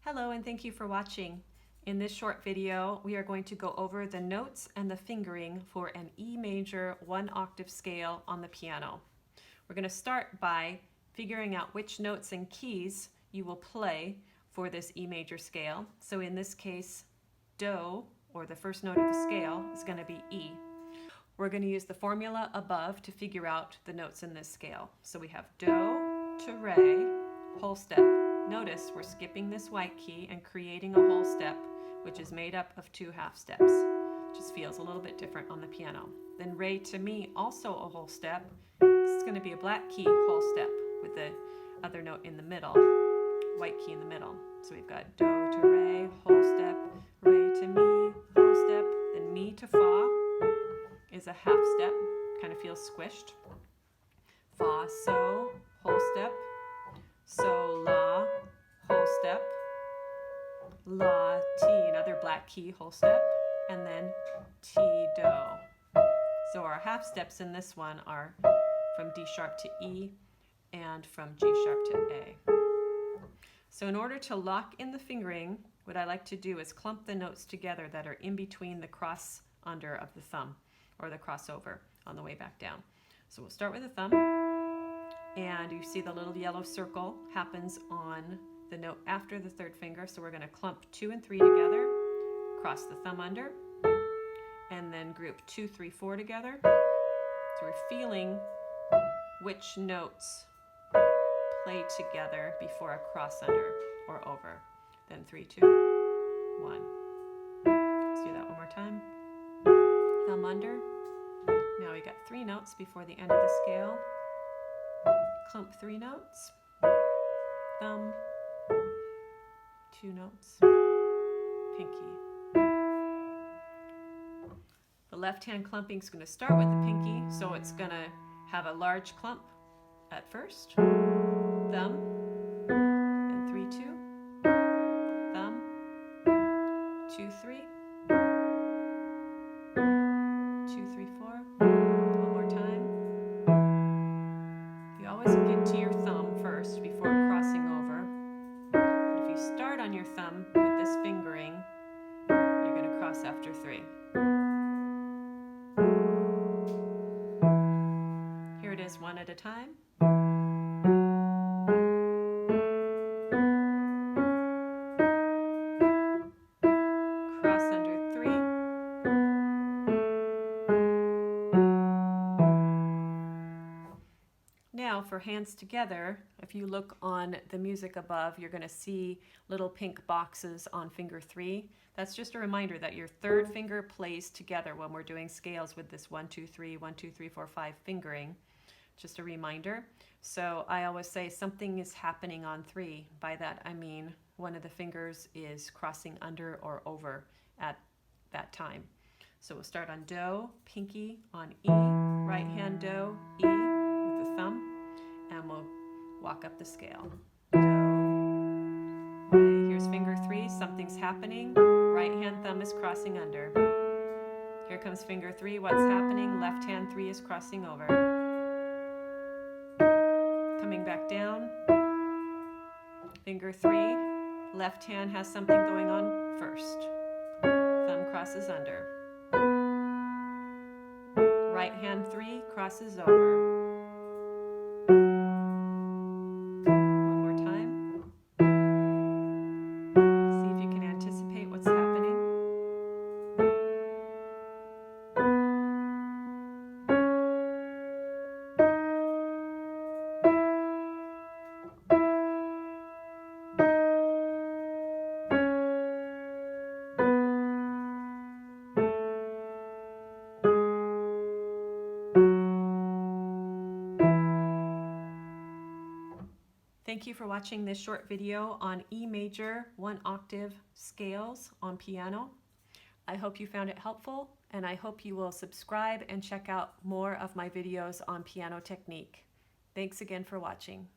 Hello and thank you for watching. In this short video, we are going to go over the notes and the fingering for an E major 1-octave scale on the piano. We're going to start by figuring out which notes and keys you will play for this E major scale. So in this case, Do, or the first note of the scale, is going to be E. We're going to use the formula above to figure out the notes in this scale. So we have Do to Re, whole step. Notice we're skipping this white key and creating a whole step, which is made up of 2 half steps. Just feels a little bit different on the piano. Then Re to Mi, also a whole step. This is going to be a black key whole step with the other note in the middle, white key in the middle. So we've got Do to Re, whole step, Re to Mi, whole step, then Mi to Fa is a half step, kind of feels squished. Fa, So, whole step, So, La, whole step, La, Ti, another black key, whole step, and then Ti, Do. So our half steps in this one are from D sharp to E and from G sharp to A. So in order to lock in the fingering, what I like to do is clump the notes together that are in between the cross under of the thumb, or the crossover on the way back down. So we'll start with the thumb, and you see the little yellow circle happens on the note after the third finger. So we're going to clump 2 and 3 together, cross the thumb under, and then group 2, 3, 4 together. So we're feeling which notes play together before a cross under or over. Then 3, 2, 1. Let's do that one more time. Thumb under. Now we got 3 notes before the end of the scale. Clump 3 notes. Thumb. 2 notes. Pinky. The left hand clumping is going to start with the pinky, so it's going to have a large clump at first. Thumb. Then 3, 2. Thumb. 2, 3. 2, 3, 4. One more time. You always get to your thumb first before crossing over. But if you start on your thumb with this fingering, you're going to cross after 3. Here it is one at a time. Cross under 3. Now for hands together, if you look on the music above, you're going to see little pink boxes on finger 3. That's just a reminder that your third finger plays together when we're doing scales with this 1, 2, 3, 1, 2, 3, 4, 5 fingering. Just a reminder. So I always say something is happening on 3. By that I mean one of the fingers is crossing under or over at that time. So we'll start on Do, pinky on E, right hand Do, E with the thumb, and we'll walk up the scale. Do, Re. Here's finger 3, something's happening. Right hand thumb is crossing under. Here comes finger 3, what's happening? Left hand 3 is crossing over. Coming back down. Finger 3, left hand has something going on first. Thumb crosses under. Right hand 3 crosses over. One more time. See if you can anticipate what's happening. Thank you for watching this short video on E major 1-octave scales on piano. I hope you found it helpful, and I hope you will subscribe and check out more of my videos on piano technique. Thanks again for watching.